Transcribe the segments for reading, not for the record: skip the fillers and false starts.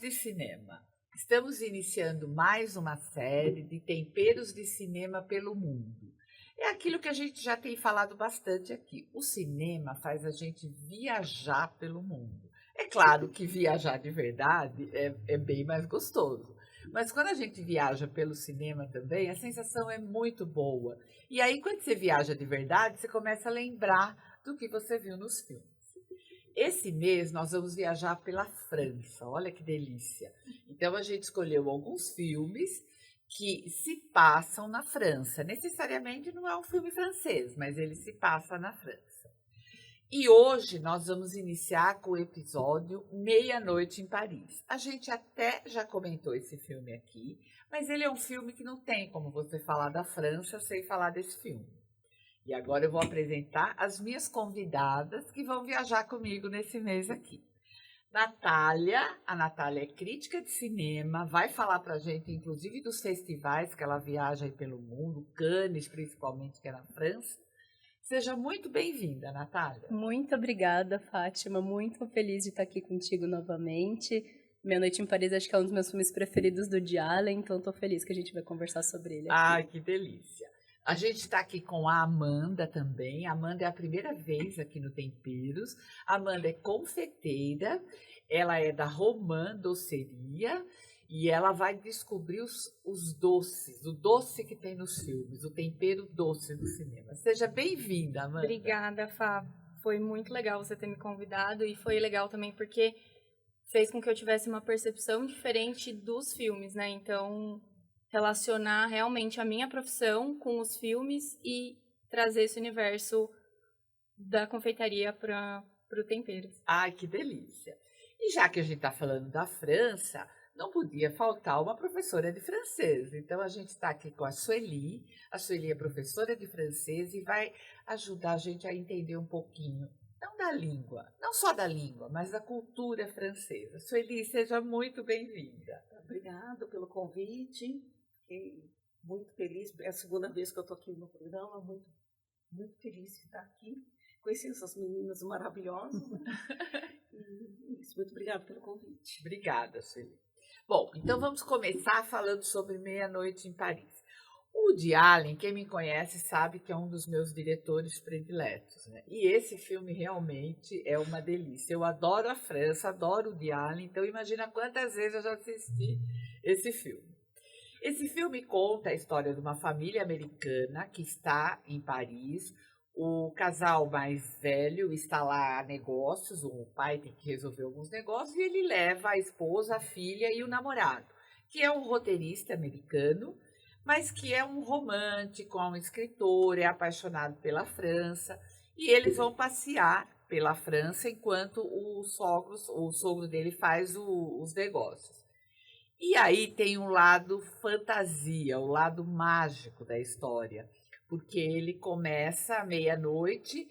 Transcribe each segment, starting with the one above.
de cinema. Estamos iniciando mais uma série de temperos de cinema pelo mundo. É aquilo que a gente já tem falado bastante aqui. O cinema faz a gente viajar pelo mundo. É claro que viajar de verdade é bem mais gostoso. Mas quando a gente viaja pelo cinema também, a sensação é muito boa. E aí, quando você viaja de verdade, você começa a lembrar do que você viu nos filmes. Esse mês nós vamos viajar pela França, olha que delícia. Então a gente escolheu alguns filmes que se passam na França. Necessariamente não é um filme francês, mas ele se passa na França. E hoje nós vamos iniciar com o episódio Meia-Noite em Paris. A gente até já comentou esse filme aqui, mas ele é um filme que não tem como você falar da França sem falar desse filme. E agora eu vou apresentar as minhas convidadas que vão viajar comigo nesse mês aqui. Natália, a Natália é crítica de cinema, vai falar para a gente, inclusive, dos festivais que ela viaja aí pelo mundo, Cannes, principalmente, que é na França. Seja muito bem-vinda, Natália. Muito obrigada, Fátima. Muito feliz de estar aqui contigo novamente. Meia-Noite em Paris acho que é um dos meus filmes preferidos do Woody Allen, então estou feliz que a gente vai conversar sobre ele aqui. Ai, que delícia. A gente está aqui com a Amanda também. A Amanda é a primeira vez aqui no Temperos. A Amanda é confeiteira, ela é da Romã Doceria e ela vai descobrir os doces, o doce que tem nos filmes, o tempero doce do cinema. Seja bem-vinda, Amanda. Obrigada, Fá. Foi muito legal você ter me convidado e foi legal também porque fez com que eu tivesse uma percepção diferente dos filmes, né? Então, relacionar realmente a minha profissão com os filmes e trazer esse universo da confeitaria para o tempero. Ai, que delícia! E já que a gente está falando da França, não podia faltar uma professora de francês. Então, a gente está aqui com a Sueli. A Sueli é professora de francês e vai ajudar a gente a entender um pouquinho, não da língua, não só da língua, mas da cultura francesa. Sueli, seja muito bem-vinda. Obrigada pelo convite. Fiquei muito feliz, é a segunda vez que eu estou aqui no programa, muito feliz de estar aqui, conhecer essas meninas maravilhosas. Muito obrigada pelo convite. Obrigada, Sueli. Bom, então vamos começar falando sobre Meia-Noite em Paris. O Woody Allen, quem me conhece sabe que é um dos meus diretores prediletos, né? E esse filme realmente é uma delícia. Eu adoro a França, adoro o Woody Allen, então imagina quantas vezes eu já assisti esse filme. Esse filme conta a história de uma família americana que está em Paris. O casal mais velho está lá a negócios, o pai tem que resolver alguns negócios e ele leva a esposa, a filha e o namorado, que é um roteirista americano, mas que é um romântico, é um escritor, é apaixonado pela França. E eles vão passear pela França enquanto o sogro dele faz os negócios. E aí tem um lado fantasia, o lado mágico da história, porque ele começa à meia-noite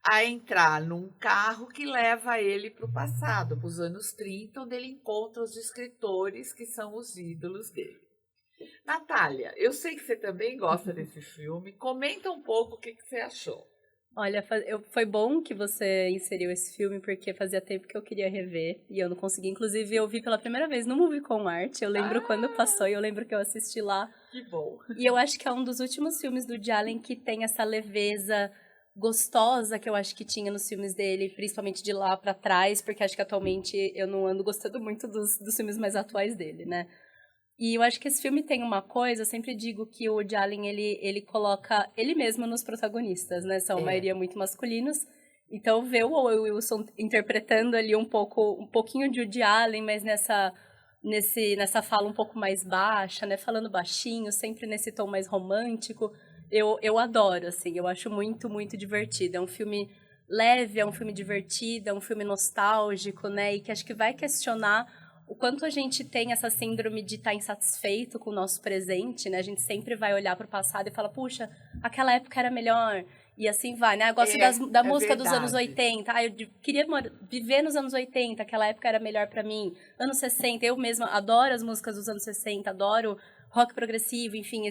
a entrar num carro que leva ele para o passado, para os anos 30, onde ele encontra os escritores que são os ídolos dele. Natália, eu sei que você também gosta desse filme, comenta um pouco o que você achou. Olha, foi bom que você inseriu esse filme, porque fazia tempo que eu queria rever e eu não consegui. Inclusive, eu vi pela primeira vez no Movie Com Arte. Eu lembro quando passou e eu lembro que eu assisti lá. Que bom. E eu acho que é um dos últimos filmes do Woody Allen que tem essa leveza gostosa que eu acho que tinha nos filmes dele, principalmente de lá pra trás, porque acho que atualmente eu não ando gostando muito dos filmes mais atuais dele, né? E eu acho que esse filme tem uma coisa, eu sempre digo que o Woody Allen, ele coloca ele mesmo nos protagonistas, né? São a maioria muito masculinos. Então, ver o Owen Wilson interpretando ali um pouquinho de Woody Allen, mas nessa fala um pouco mais baixa, né? Falando baixinho, sempre nesse tom mais romântico. Eu adoro, assim, eu acho muito, muito divertido. É um filme leve, é um filme divertido, é um filme nostálgico, né? E que acho que vai questionar o quanto a gente tem essa síndrome de estar insatisfeito com o nosso presente, né? A gente sempre vai olhar para o passado e fala, puxa, aquela época era melhor. E assim vai, né? Eu gosto da música dos anos 80. Eu queria viver nos anos 80, aquela época era melhor para mim. Anos 60, eu mesma adoro as músicas dos anos 60, adoro rock progressivo, enfim,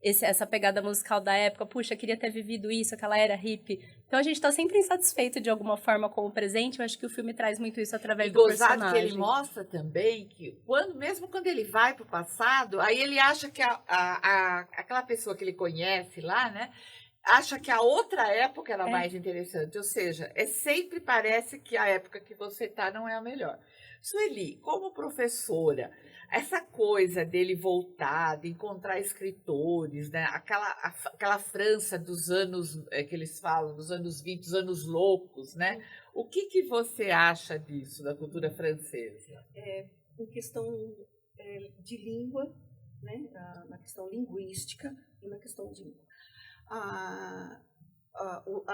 essa pegada musical da época. Puxa, queria ter vivido isso, aquela era hippie. Então a gente tá sempre insatisfeito de alguma forma com o presente. Eu acho que o filme traz muito isso através E do gozado personagem. que ele mostra também que, mesmo quando ele vai para o passado, aí ele acha que aquela pessoa que ele conhece lá, né, acha que a outra época era mais interessante. Ou seja, sempre parece que a época que você está não é a melhor. Sueli, como professora, essa coisa dele voltar, de encontrar escritores, né? Aquela França dos anos, que eles falam, dos anos 20, dos anos loucos, né? O que você acha disso, da cultura francesa? Em questão de língua, né? Na questão linguística e na questão de língua. A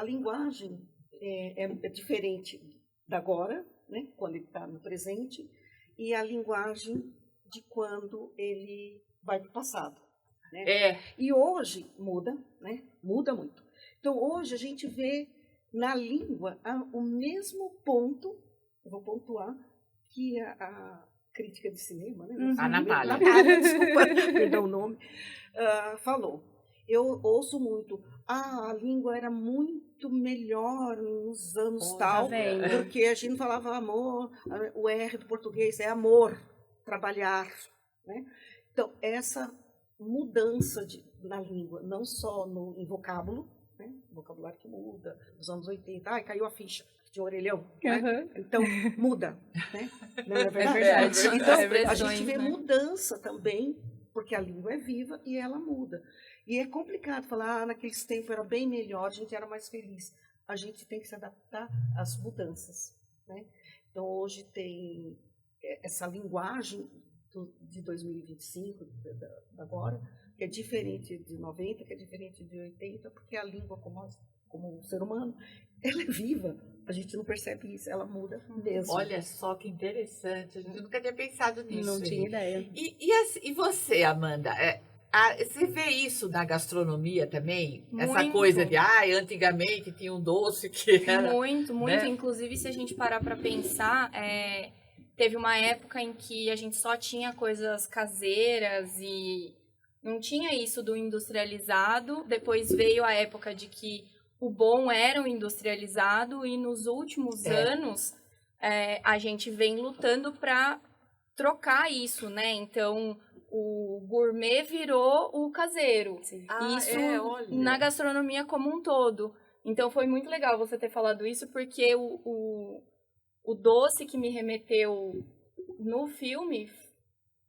linguagem é diferente da agora, né? Quando ele está no presente, e a linguagem de quando ele vai para o passado. Né? E hoje muda, né? Muda muito. Então, hoje a gente vê na língua o mesmo ponto, eu vou pontuar, que a crítica de cinema, né? A Natália. Desculpa, perdão o nome, falou. Eu ouço muito, a língua era muito melhor nos anos tal, porque a gente falava amor, o R do português é amor, trabalhar, né? Então, essa mudança na língua, não só em vocábulo, né? Vocabulário que muda, nos anos 80, caiu a ficha de orelhão, né? Então, muda, né? Não é verdade? É verdade. Então, a gente vê mudança também, porque a língua é viva e ela muda. E é complicado falar, naqueles tempos era bem melhor, a gente era mais feliz. A gente tem que se adaptar às mudanças, né? Então, hoje tem essa linguagem de 2025, agora, que é diferente de 90, que é diferente de 80, porque a língua, como um ser humano, ela é viva. A gente não percebe isso, ela muda mesmo. Olha só que interessante, a gente nunca tinha pensado nisso. Não tinha ideia. E você, Amanda, você vê isso na gastronomia também? Muito. Essa coisa de, antigamente tinha um doce que era... Muito. Né? Inclusive, se a gente parar para pensar, teve uma época em que a gente só tinha coisas caseiras e não tinha isso do industrializado. Depois veio a época de que o bom era o industrializado e nos últimos anos a gente vem lutando para trocar isso, né? Então, o gourmet virou o caseiro. Isso na gastronomia como um todo. Então, foi muito legal você ter falado isso, porque o doce que me remeteu no filme,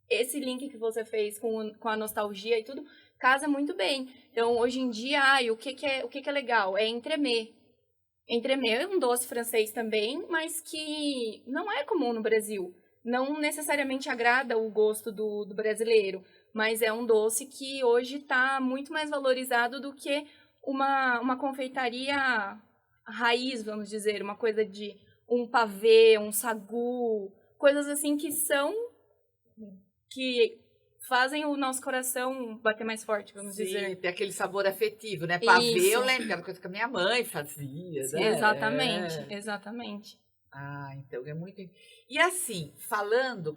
esse link que você fez com a nostalgia e tudo, casa muito bem. Então, hoje em dia, o que é legal? É entremets. Entremets é um doce francês também, mas que não é comum no Brasil. Não necessariamente agrada o gosto do brasileiro, mas é um doce que hoje está muito mais valorizado do que uma confeitaria raiz, vamos dizer, uma coisa de um pavê, um sagu, coisas assim que fazem o nosso coração bater mais forte, vamos dizer. Tem aquele sabor afetivo, né? Pavê, eu lembro que era uma coisa que a minha mãe fazia, né? Exatamente. Então é muito... E assim,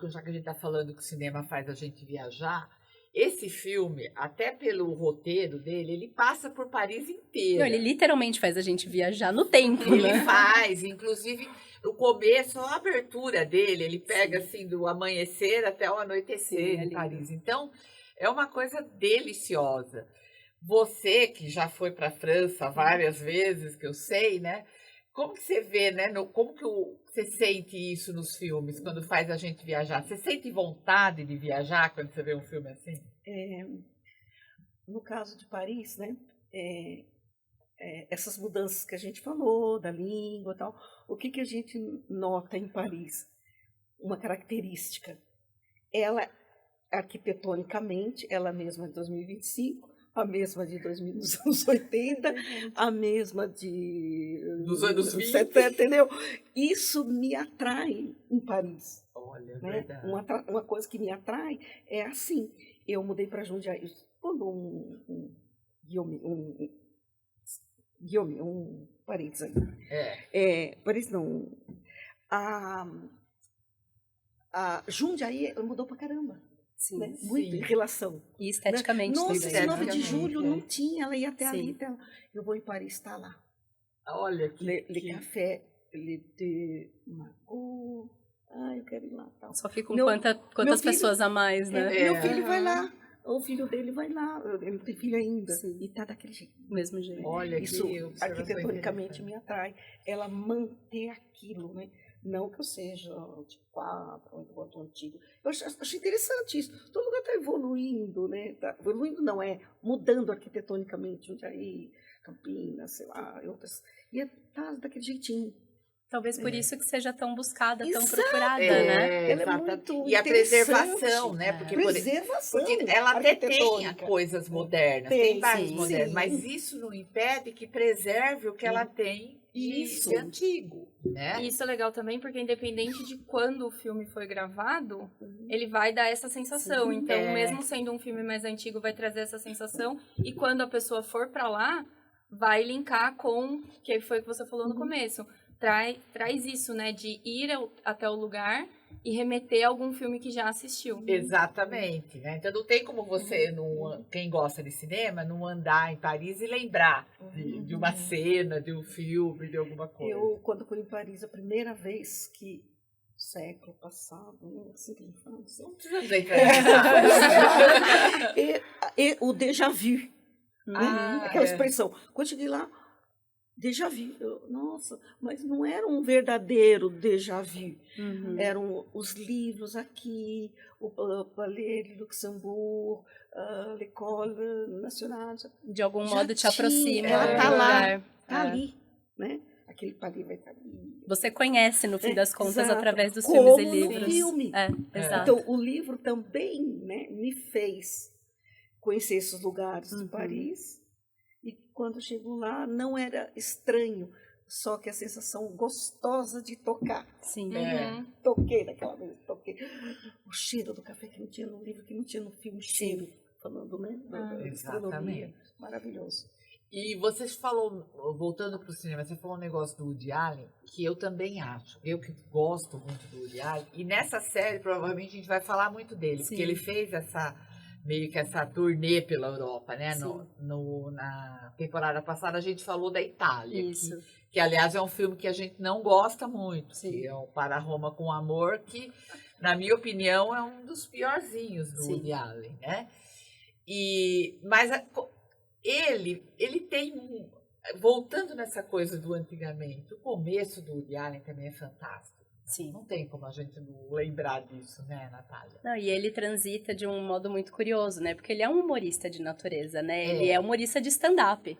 já que a gente está falando que o cinema faz a gente viajar, esse filme, até pelo roteiro dele, ele passa por Paris inteiro. Não, ele literalmente faz a gente viajar no tempo, Ele né? faz, inclusive, no começo, a abertura dele, ele pega assim do amanhecer até o anoitecer em Paris. Então, é uma coisa deliciosa. Você, que já foi para a França várias vezes, que eu sei, né? Como que você vê, né? Como que você sente isso nos filmes, quando faz a gente viajar? Você sente vontade de viajar quando você vê um filme assim? No caso de Paris, né? Essas mudanças que a gente falou, da língua e tal, o que a gente nota em Paris? Uma característica. Ela, arquitetonicamente, ela mesma de 2025, a mesma de 2000, dos anos 80, a mesma dos anos 20. 70, entendeu? Isso me atrai em Paris. Olha, né? verdade. Uma coisa que me atrai é assim. Eu mudei para Jundiaí, quando um parênteses aí. Parênteses não. A Jundiaí mudou pra caramba. Sim. né? Muito em relação. E esteticamente Nossa, também. esse 9 de Esteticamente, julho é. não tinha, ela ia até Sim. ali. Então, eu vou em Paris, está lá. Olha que, Le café, le de Margot. Ah, eu quero ir lá. Tal. Só fica com Meu- quantas meu filho- pessoas a mais, né? Meu filho vai Aham. lá. O filho dele vai lá. Ele não tem filho ainda. Sim. E tá daquele jeito. Do mesmo jeito. Olha Isso que observação arquitetonicamente interessante. me atrai. Ela manter aquilo, né? Não que eu seja de 4, ou do antigo. Eu acho interessante isso. Todo lugar está evoluindo, né? Tá evoluindo não, é mudando arquitetonicamente. Jundiaí, Campinas, sei lá, e outras. E tá daquele jeitinho. Talvez por isso que seja tão buscada, tão Exato. procurada, É, né? Ela é exatamente. muito E a interessante. preservação, né? É. Porque, Preservação. porque ela até tem arquitetônica. coisas modernas, Tem, tem bairros sim, modernos, sim. mas isso não impede que preserve o que ela tem Isso. de antigo, né? E isso é legal também, porque independente de quando o filme foi gravado, ele vai dar essa sensação. Sim. Então, É. mesmo sendo um filme mais antigo, vai trazer essa sensação. E quando a pessoa for pra lá, vai linkar com, que foi o que você falou no começo, traz isso, né, de ir até o lugar e remeter a algum filme que já assistiu. Exatamente, né? Então não tem como você, quem gosta de cinema, não andar em Paris e lembrar de uma cena, de um filme, de alguma coisa. Eu, quando fui em Paris, a primeira vez que, século passado, né, assim que a gente fala, assim, Não precisa entrar nessa. e o déjà vu, né? Ah, Aquela é. expressão. Quando eu cheguei lá, déjà vu. Nossa, mas não era um verdadeiro déjà vu. Uhum. Eram os livros aqui, o Palais de Luxembourg, l'École Nationale. De algum Já modo te tinha, aproxima. ela do tá lá. lugar. Tá É. ali, né? Aquele palais vai estar ali. Você conhece, no fim das contas, Exato. através dos Como filmes e no livros. filme. Exato. Então, o livro também, né, me fez conhecer esses lugares de Uhum. Paris. E quando eu chego lá, não era estranho, só que a sensação gostosa de tocar. Sim. Uhum. Toquei naquela vez, toquei. O cheiro do café que não tinha no livro, que não tinha no filme, cheiro, falando, né? Da gastronomia. Exatamente. Maravilhoso. E você falou, voltando para o cinema, você falou um negócio do Woody Allen, que eu também acho. Eu que gosto muito do Woody Allen. E nessa série, provavelmente, a gente vai falar muito dele, Sim. porque ele fez meio que essa turnê pela Europa, né? Sim. Na temporada passada, a gente falou da Itália. Isso. Que, aliás, é um filme que a gente não gosta muito, Sim. que é o Para Roma com Amor, que, na minha opinião, é um dos piorzinhos do Sim. Woody Allen, né? Mas ele tem voltando nessa coisa do antigamente, o começo do Woody Allen também é fantástico. Sim. Não tem como a gente não lembrar disso, né, Natália? Não, e ele transita de um modo muito curioso, né? Porque ele é um humorista de natureza, né? É. Ele é humorista de stand-up,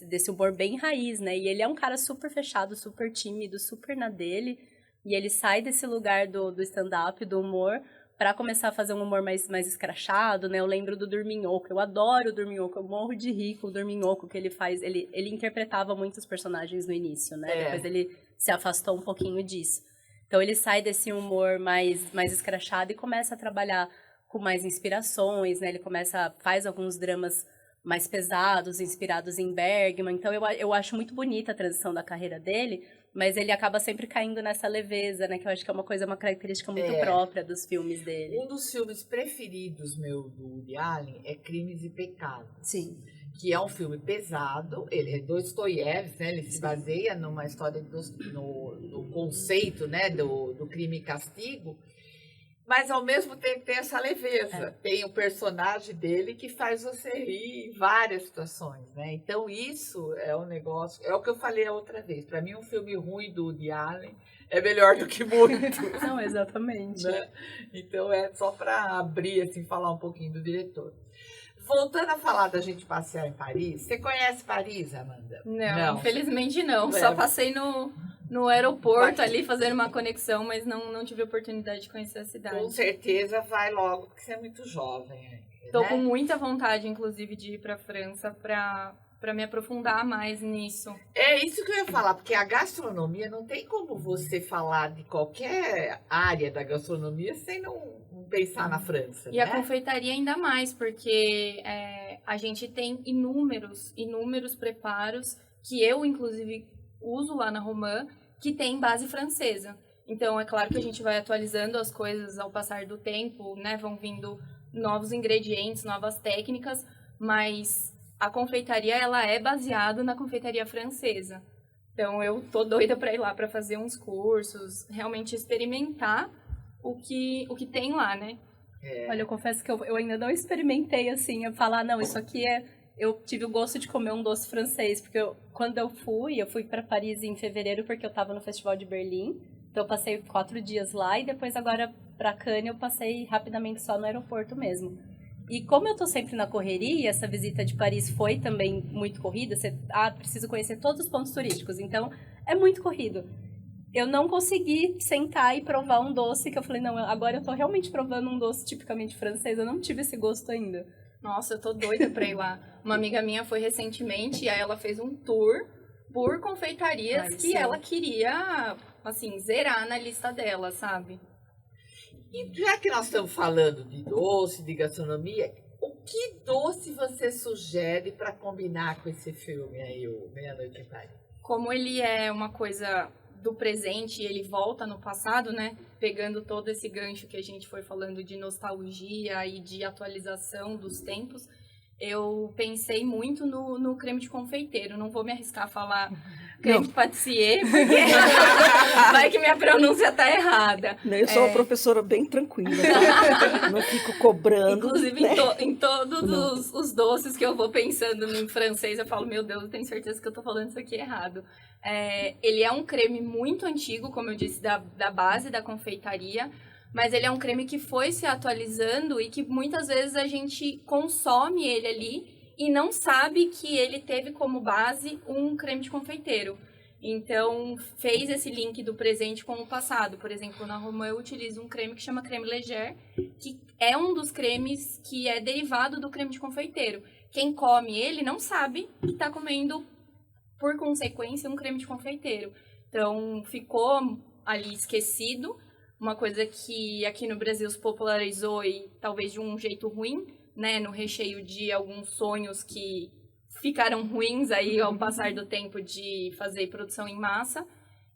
desse humor bem raiz, né? E ele é um cara super fechado, super tímido, super na dele. E ele sai desse lugar do stand-up, do humor, pra começar a fazer um humor mais escrachado, né? Eu lembro do Dorminhoco, eu adoro o Dorminhoco, eu morro de rir com o Dorminhoco que ele faz. Ele interpretava muitos personagens no início, né? É. Depois ele se afastou um pouquinho disso. Então ele sai desse humor mais escrachado e começa a trabalhar com mais inspirações, né? Ele faz alguns dramas mais pesados, inspirados em Bergman. Então eu acho muito bonita a transição da carreira dele, mas ele acaba sempre caindo nessa leveza, né? Que eu acho que é uma característica muito própria dos filmes dele. Um dos filmes preferidos meu do Woody Allen é Crimes e Pecados. Sim. Que é um filme pesado, ele é Dostoiévski, né? Ele se baseia numa história no conceito, né, do crime e castigo, mas ao mesmo tempo tem essa leveza, tem o personagem dele que faz você rir em várias situações, né? Então isso é um negócio, é o que eu falei a outra vez, para mim um filme ruim do Woody Allen é melhor do que muito. Não, exatamente. Né? Então é só para abrir, assim, falar um pouquinho do diretor. Voltando a falar da gente passear em Paris, você conhece Paris, Amanda? Não, infelizmente não. É. Só passei no aeroporto ali fazendo uma conexão, mas não tive a oportunidade de conhecer a cidade. Com certeza vai logo, porque você é muito jovem ainda, Tô né? com muita vontade, inclusive, de ir pra França pra me aprofundar mais nisso. É isso que eu ia falar, porque a gastronomia não tem como você falar de qualquer área da gastronomia sem não pensar na França, E né? a confeitaria ainda mais, porque a gente tem inúmeros preparos que eu, inclusive, uso lá na Romã, que tem base francesa. Então, é claro que a gente vai atualizando as coisas ao passar do tempo, né? Vão vindo novos ingredientes, novas técnicas, mas a confeitaria, ela é baseada na confeitaria francesa. Então, eu tô doida para ir lá para fazer uns cursos, realmente experimentar o que tem lá, né? Olha, eu confesso que eu ainda não experimentei, assim, eu falar, não, isso aqui é... Eu tive o gosto de comer um doce francês, porque quando eu fui para Paris em fevereiro, porque eu tava no Festival de Berlim, então eu passei 4 dias lá, e depois agora para Cannes eu passei rapidamente só no aeroporto mesmo. E como eu tô sempre na correria, essa visita de Paris foi também muito corrida, preciso conhecer todos os pontos turísticos, então é muito corrido. Eu não consegui sentar e provar um doce que eu falei, não, agora eu tô realmente provando um doce tipicamente francês, eu não tive esse gosto ainda. Nossa, eu tô doida pra ir lá. Uma amiga minha foi recentemente e aí ela fez um tour por confeitarias que ela queria, assim, zerar na lista dela, sabe? E já que nós estamos falando de doce, de gastronomia, o que doce você sugere para combinar com esse filme aí, o Meia-Noite em Paris? Como ele é uma coisa do presente e ele volta no passado, né? Pegando todo esse gancho que a gente foi falando de nostalgia e de atualização dos tempos, eu pensei muito no creme de confeiteiro. Não vou me arriscar a falar creme de patissier, porque vai que minha pronúncia tá errada. Eu sou uma professora bem tranquila, tá? Não fico cobrando. Inclusive, né? em todos os doces que eu vou pensando em francês, eu falo, meu Deus, eu tenho certeza que eu tô falando isso aqui errado. Ele é um creme muito antigo, como eu disse, da base da confeitaria, mas ele é um creme que foi se atualizando e que muitas vezes a gente consome ele ali e não sabe que ele teve como base um creme de confeiteiro. Então, fez esse link do presente com o passado. Por exemplo, na Romã eu utilizo um creme que chama creme Leger, que é um dos cremes que é derivado do creme de confeiteiro. Quem come ele não sabe que está comendo, por consequência, um creme de confeiteiro. Então, ficou ali esquecido, uma coisa que aqui no Brasil se popularizou e talvez de um jeito ruim, né, no recheio de alguns sonhos que ficaram ruins aí ao passar do tempo de fazer produção em massa.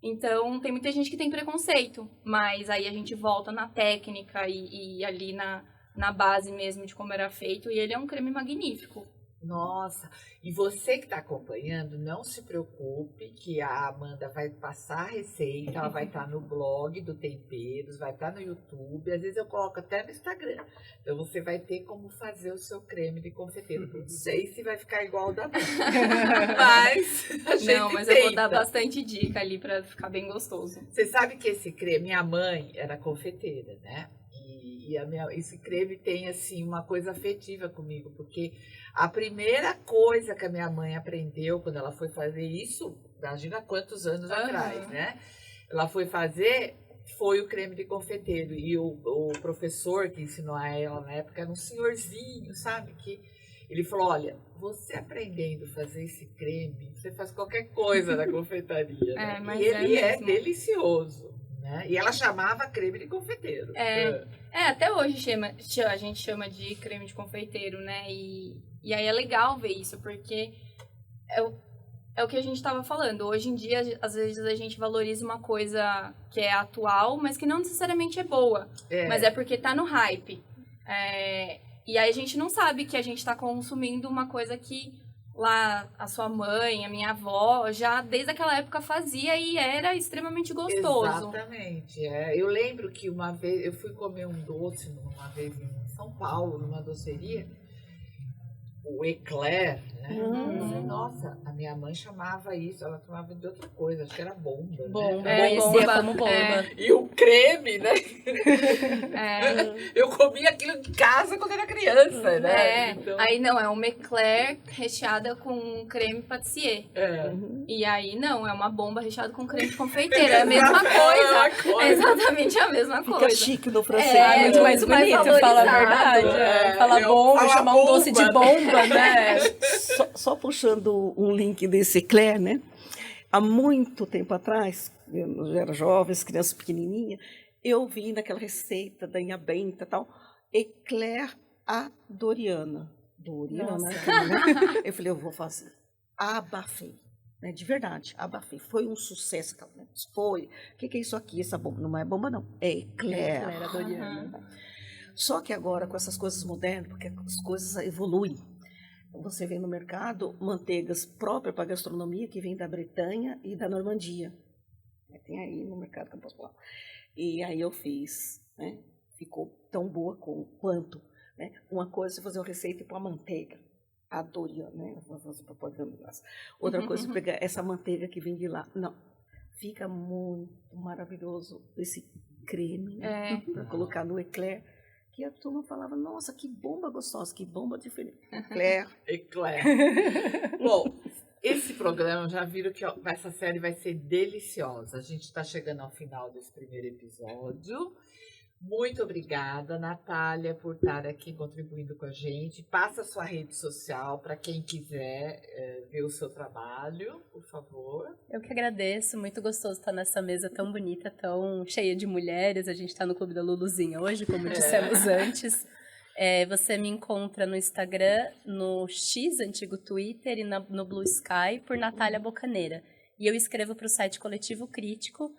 Então, tem muita gente que tem preconceito, mas aí a gente volta na técnica e ali na base mesmo de como era feito, e ele é um creme magnífico. Nossa, e você que está acompanhando, não se preocupe que a Amanda vai passar a receita, ela vai estar no blog do Temperos, vai estar no YouTube, às vezes eu coloco até no Instagram. Então você vai ter como fazer o seu creme de confeiteiro. Não sei se vai ficar igual o da Amanda, mas a gente Não, mas eu vou dar tenta. bastante dica ali para ficar bem gostoso. Você sabe que esse creme, minha mãe era confeiteira, né? E esse creme tem, assim, uma coisa afetiva comigo, porque a primeira coisa que a minha mãe aprendeu quando ela foi fazer isso, imagina quantos anos atrás, né? Ela foi fazer, foi o creme de confeiteiro. E o professor que ensinou a ela na época era um senhorzinho, sabe? Que ele falou, olha, você aprendendo a fazer esse creme, você faz qualquer coisa na confeitaria, né? Mas E ele é mesmo. delicioso. Né? E ela chamava creme de confeiteiro. Até hoje a gente chama de creme de confeiteiro, né? E aí é legal ver isso, porque é o que a gente estava falando. Hoje em dia, às vezes a gente valoriza uma coisa que é atual, mas que não necessariamente é boa. Mas é porque tá no hype. E aí a gente não sabe que a gente está consumindo uma coisa que lá a sua mãe, a minha avó, já desde aquela época fazia e era extremamente gostoso. Exatamente. Eu lembro que uma vez eu fui comer um doce uma vez em São Paulo, numa doceria, o eclair, né? Eu falei, nossa, a minha mãe chamava isso, ela chamava de outra coisa, acho que era bomba. Bomba, Né? conhecia como bomba. E o creme, né? Eu comia aquilo em casa quando era criança, né? Então... Aí não, é uma eclair recheada com creme patissier. E aí não, é uma bomba recheada com creme de confeiteiro. É a mesma coisa. É exatamente a mesma coisa. Fica chique no francês. É muito mais bonito, fala a verdade. Fala bomba, chamar um doce de bomba, né? Só puxando um link desse eclair, né? Há muito tempo atrás, eu era jovem, criança pequenininha, eu vi naquela receita da Inha Benta e tal, eclair à Doriana. Doriana, né? Eu falei, eu vou fazer. Abafei. né, de verdade, abafei. Foi um sucesso. Foi. O que é isso aqui? Essa bomba? Não é bomba, não. É eclair. Eclair, a Doriana. Só que agora, com essas coisas modernas, porque as coisas evoluem, você vê no mercado manteigas próprias para gastronomia, que vem da Bretanha e da Normandia. Tem aí no mercado que eu posso falar. E aí eu fiz, né? Ficou tão boa quanto. Né? Uma coisa é fazer uma receita para manteiga. A Doriana, né? Vou fazer propaganda. Outra coisa é pegar essa manteiga que vem de lá. Não, fica muito maravilhoso esse creme, né? Para colocar no eclair. Que a turma falava, nossa, que bomba gostosa, que bomba diferente. Eclair. Bom, esse programa, já viram que essa série vai ser deliciosa. A gente está chegando ao final desse primeiro episódio. Muito obrigada, Natália, por estar aqui contribuindo com a gente. Passa a sua rede social para quem quiser ver o seu trabalho, por favor. Eu que agradeço, muito gostoso estar nessa mesa tão bonita, tão cheia de mulheres. A gente está no Clube da Luluzinha hoje, como dissemos antes. Você me encontra no Instagram, no X, antigo Twitter, e no Blue Sky, por Natália Bocaneira. E eu escrevo para o site Coletivo Crítico,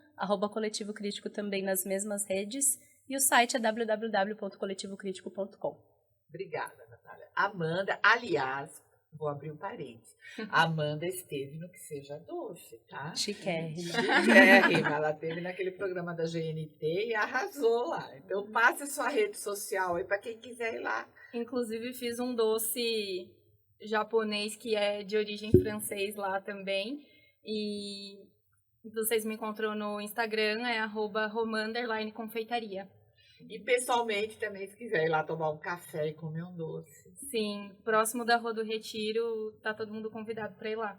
@Coletivo Crítico também nas mesmas redes. E o site é www.coletivocritico.com. Obrigada, Natália. Amanda, aliás, vou abrir um parênteses. A Amanda esteve no Que Seja Doce, tá? Chiquérrima. Chiquérrima. Ela esteve naquele programa da GNT e arrasou lá. Então, passe a sua rede social aí para quem quiser ir lá. Inclusive, fiz um doce japonês que é de origem francês lá também. E vocês me encontram no Instagram, é @romã_confeitaria. E pessoalmente também, se quiser ir lá tomar um café e comer um doce. Sim, próximo da Rua do Retiro, tá todo mundo convidado para ir lá.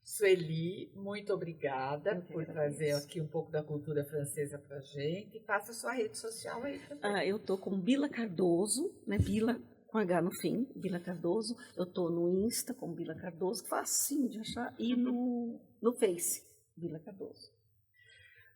Sueli, muito obrigada por trazer aqui um pouco da cultura francesa pra gente. Passa a sua rede social aí também. Eu tô com Bila Cardoso, né? Bila com H no fim, Bila Cardoso. Eu tô no Insta com Bila Cardoso, facinho de achar, e no Face, Bila Cardoso.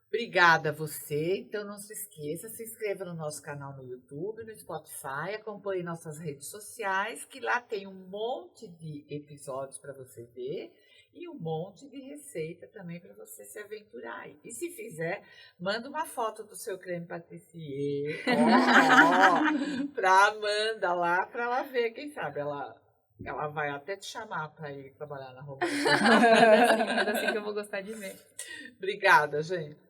Obrigada a você. Então, não se esqueça, se inscreva no nosso canal no YouTube, no Spotify, acompanhe nossas redes sociais, que lá tem um monte de episódios para você ver e um monte de receita também para você se aventurar aí. E se fizer, manda uma foto do seu creme pâtissier para Amanda lá, para ela ver, quem sabe ela vai até te chamar para ir trabalhar na roupa. É assim que eu vou gostar de ver. Obrigada, gente.